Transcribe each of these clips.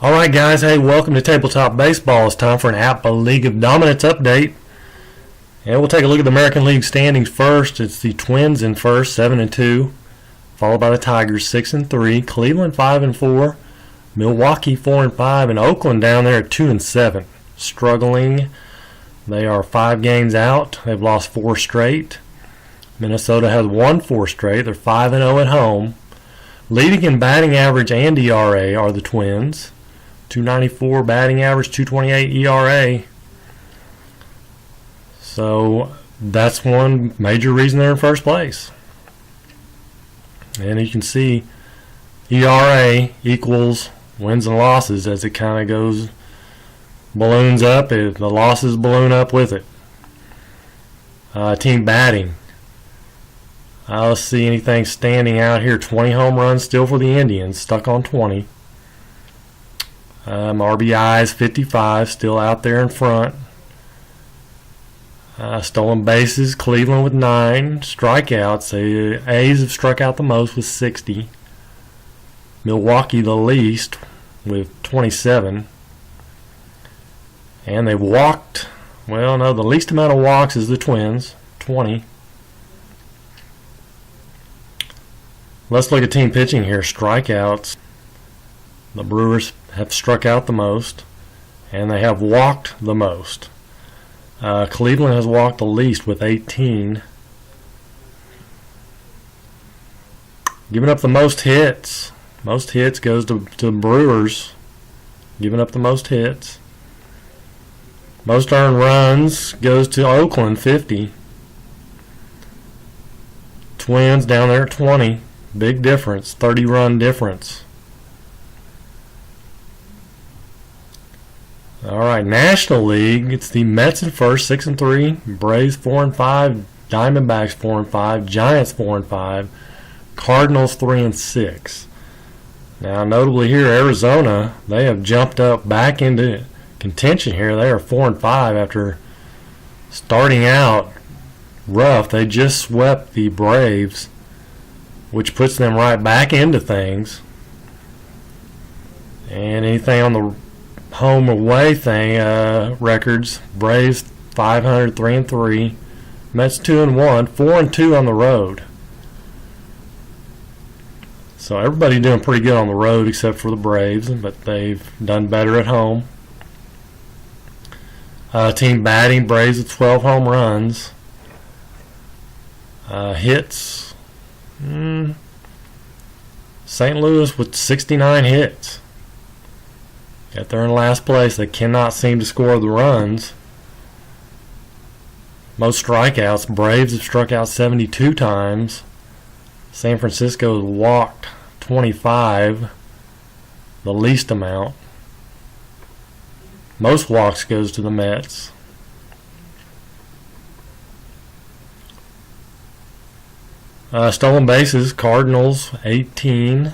Alright guys, hey, welcome to Tabletop Baseball. It's time for an Apba League of Dominance update. And we'll take a look at the American League standings first. It's the Twins in first, 7-2. Followed by the Tigers, 6-3. Cleveland, 5-4. Milwaukee, 4-5. And Oakland down there at 2-7. Struggling. They are 5 games out. They've lost 4 straight. Minnesota has won 4 straight. They're 5-0 at home. Leading in batting average and ERA are the Twins. 294 batting average, 228 ERA. So that's one major reason they're in first place. And you can see ERA equals wins and losses as it kind of goes, balloons up. The losses balloon up with it. Team batting. I don't see anything standing out here. 20 home runs still for the Indians, stuck on 20. RBIs 55, still out there in front. Stolen bases, Cleveland with 9. Strikeouts, the A's have struck out the most with 60. Milwaukee the least with 27. And they've walked, well, no, the least amount of walks is the Twins, 20. Let's look at team pitching here. Strikeouts. The Brewers have struck out the most, and they have walked the most. Cleveland has walked the least with 18. Giving up the most hits. Most hits goes to the Brewers. Giving up the most hits. Most earned runs goes to Oakland, 50. Twins down there at 20. Big difference, 30-run difference. Alright, National League, it's the Mets in first, 6-3. Braves 4-5. Diamondbacks 4-5. Giants 4-5. Cardinals 3-6. Now, notably here, Arizona, they have jumped up back into contention here. They are 4-5 after starting out rough. They just swept the Braves, which puts them right back into things. And anything on the home away thing, records, Braves 500, 3-3. Mets 2-1, 4-2 on the road. So everybody doing pretty good on the road except for the Braves, but they've done better at home. Team batting, Braves with 12 home runs. Hits, St. Louis with 69 hits. Yet they're in last place. They cannot seem to score the runs. Most strikeouts, Braves have struck out 72 times. San Francisco has walked 25, the least amount. Most walks goes to the Mets. Stolen bases, Cardinals 18.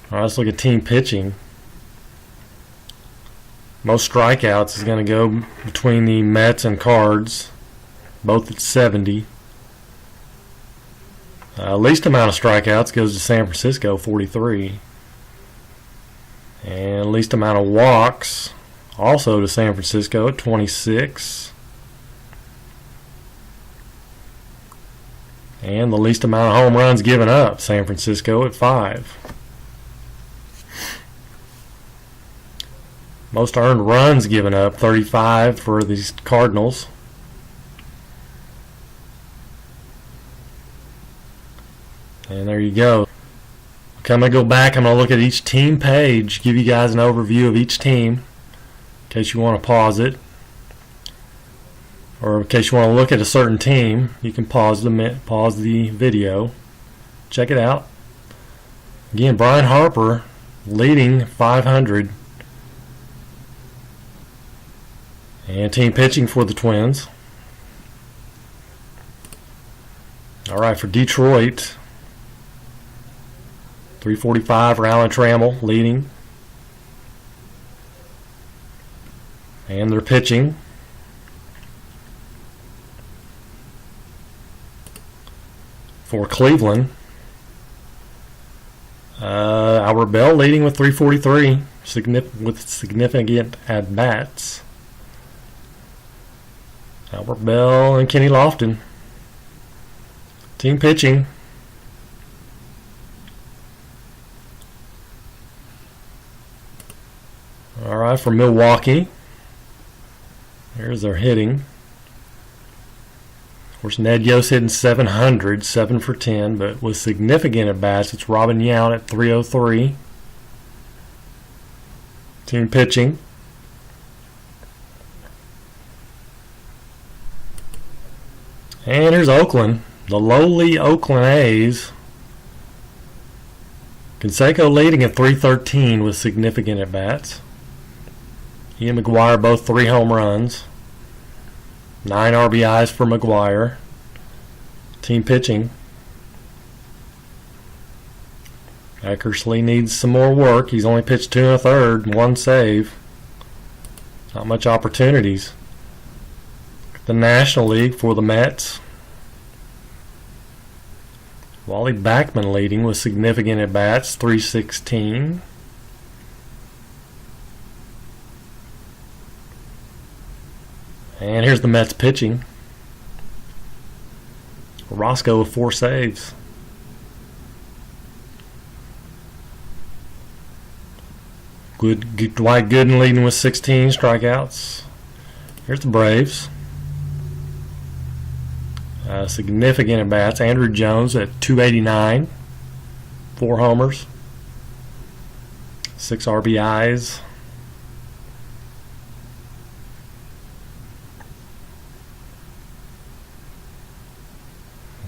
Alright, let's look at team pitching. Most strikeouts is going to go between the Mets and Cards, both at 70. Least amount of strikeouts goes to San Francisco, 43. And least amount of walks also to San Francisco at 26. And the least amount of home runs given up, San Francisco at 5. Most earned runs given up, 35 for these Cardinals. And there you go. Okay, I'm going to go back. I'm going to look at each team page, give you guys an overview of each team in case you want to pause it. Or in case you want to look at a certain team, you can pause the video. Check it out. Again, Brian Harper leading 500. And team pitching for the Twins. Alright, for Detroit, 345 for Alan Trammell leading. And they're pitching. For Cleveland, Albert Bell leading with 343 with significant at-bats. Albert Bell and Kenny Lofton. Team pitching. All right, for Milwaukee. Here's their hitting. Of course, Ned Yost hitting 700, 7 for 10, but with significant at-bats, it's Robin Yount at 303. Team pitching. And here's Oakland, the lowly Oakland A's. Canseco leading at 313 with significant at-bats. He and McGuire both 3 home runs. 9 RBIs for McGuire. Team pitching. Eckersley needs some more work. He's only pitched 2 1/3, 1 save. Not much opportunities. The National League for the Mets. Wally Backman leading with significant at-bats, 316. And here's the Mets pitching. Roscoe with 4 saves. Dwight Gooden leading with 16 strikeouts. Here's the Braves. Significant at-bats. Andrew Jones at 289. 4 homers. 6 RBIs.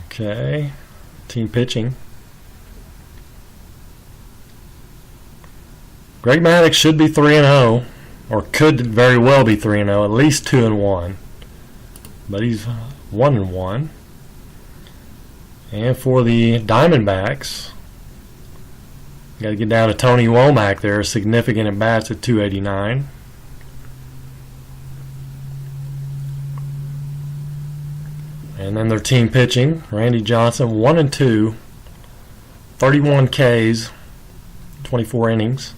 Okay. Team pitching. Greg Maddux should be 3-0, or could very well be 3-0, at least 2-1. But he's 1-1. And for the Diamondbacks, got to get down to Tony Womack there, significant at bats at 289. And then their team pitching, Randy Johnson, 1-2, 31 Ks, 24 innings.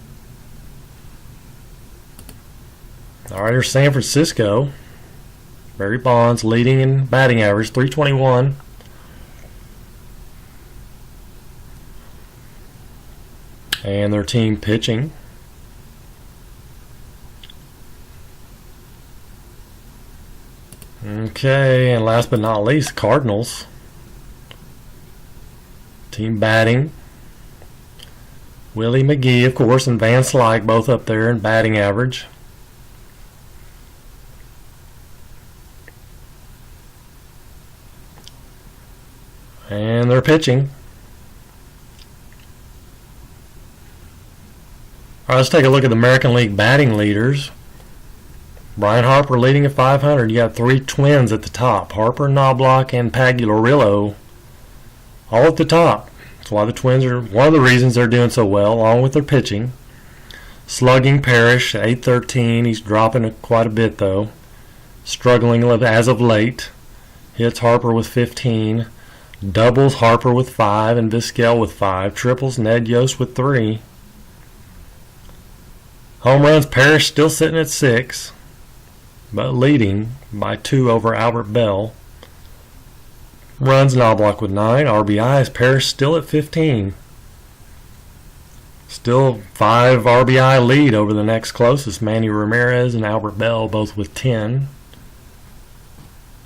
All right, here's San Francisco. Barry Bonds leading in batting average, 321. And their team pitching. Okay, and last but not least, Cardinals. Team batting. Willie McGee, of course, and Van Slyke both up there in batting average. And they're pitching. All right, let's take a look at the American League batting leaders. Brian Harper leading at 500. You got 3 twins at the top. Harper, Knobloch, and Pagliarillo all at the top. That's why the Twins are one of the reasons they're doing so well, along with their pitching. Slugging Parrish at 813. He's dropping quite a bit, though. Struggling as of late. Hits Harper with 15. Doubles Harper with 5 and Vizquel with 5. Triples Ned Yost with 3. Home runs Parrish still sitting at 6, but leading by 2 over Albert Bell. Runs Knobloch with 9. RBIs Parrish still at 15. Still 5 RBI lead over the next closest, Manny Ramirez and Albert Bell, both with 10.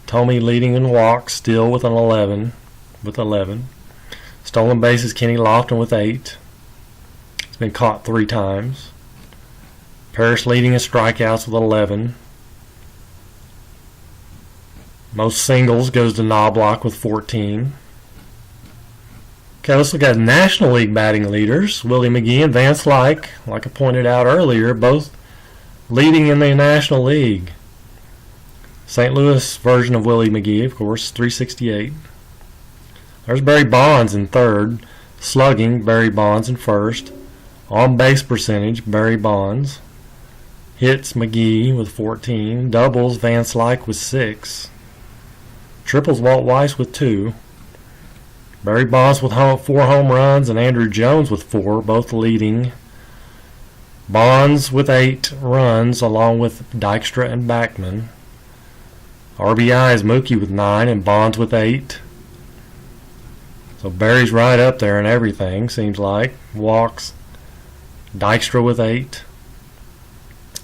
Tomey leading in walks still with 11. Stolen bases Kenny Lofton with 8. He's been caught 3 times. Parrish leading in strikeouts with 11. Most singles goes to Knobloch with 14. Okay, let's look at National League batting leaders. Willie McGee and Van Slyke, like I pointed out earlier, both leading in the National League. St. Louis version of Willie McGee, of course, 368. There's Barry Bonds in third. Slugging, Barry Bonds in first. On base percentage, Barry Bonds. Hits, McGee with 14. Doubles, Van Slyke with 6. Triples, Walt Weiss with 2. Barry Bonds with 4 home runs and Andrew Jones with 4, both leading. Bonds with 8 runs along with Dykstra and Backman. RBI is Mookie with 9 and Bonds with 8. So Barry's right up there in everything, seems like. Walks, Dykstra with 8.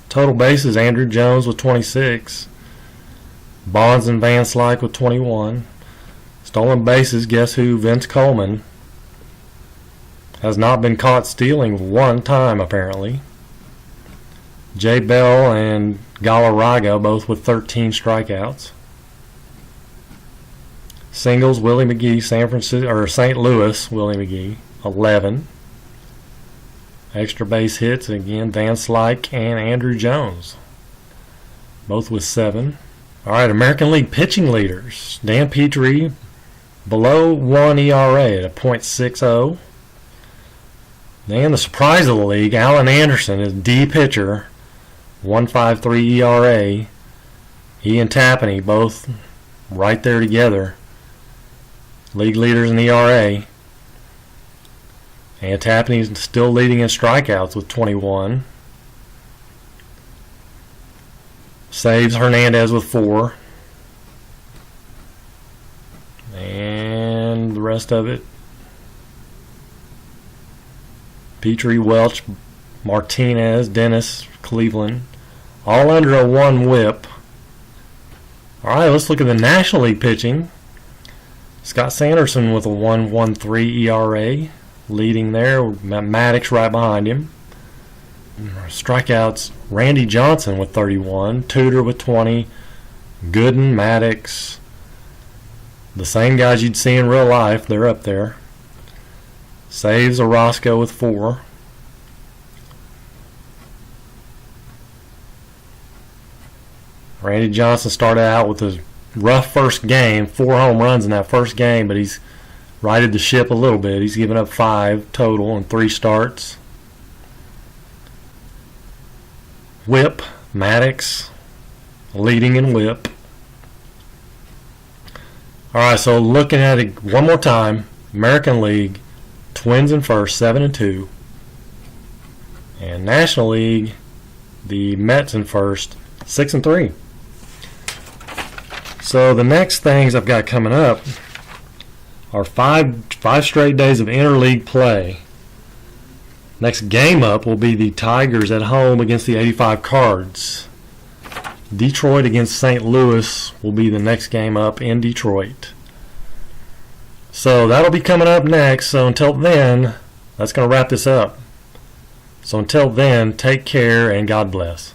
Total bases, Andrew Jones with 26. Bonds and Van Slyke with 21. Stolen bases, guess who? Vince Coleman. Has not been caught stealing one time, apparently. Jay Bell and Galarraga both with 13 strikeouts. Singles, Willie McGee, St. Louis, Willie McGee, 11. Extra base hits, again, Van Slyke and Andrew Jones, both with 7. All right, American League pitching leaders. Dan Petrie, below 1 ERA at a .60. Then the surprise of the league, Alan Anderson is D pitcher, 1.53 ERA. He and Tapani both right there together. League leaders in ERA. And Tapani's still leading in strikeouts with 21. Saves, Hernandez with 4. And the rest of it, Petrie, Welch, Martinez, Dennis, Cleveland, all under a 1 whip. All right, let's look at the National League pitching. Scott Sanderson with a 1.13 ERA, leading there. Maddox right behind him. Strikeouts, Randy Johnson with 31, Tudor with 20, Gooden, Maddox, the same guys you'd see in real life, they're up there. Saves, Orozco with 4. Randy Johnson started out with a rough first game, 4 home runs in that first game, but he's righted the ship a little bit. He's given up 5 total in 3 starts. Whip, Maddox, leading in whip. All right, so looking at it one more time, American League, Twins in first, 7-2. And National League, the Mets in first, 6-3. So the next things I've got coming up are five straight days of interleague play. Next game up will be the Tigers at home against the 85 Cards. Detroit against St. Louis will be the next game up in Detroit. So that'll be coming up next. So until then, that's going to wrap this up. So until then, take care and God bless.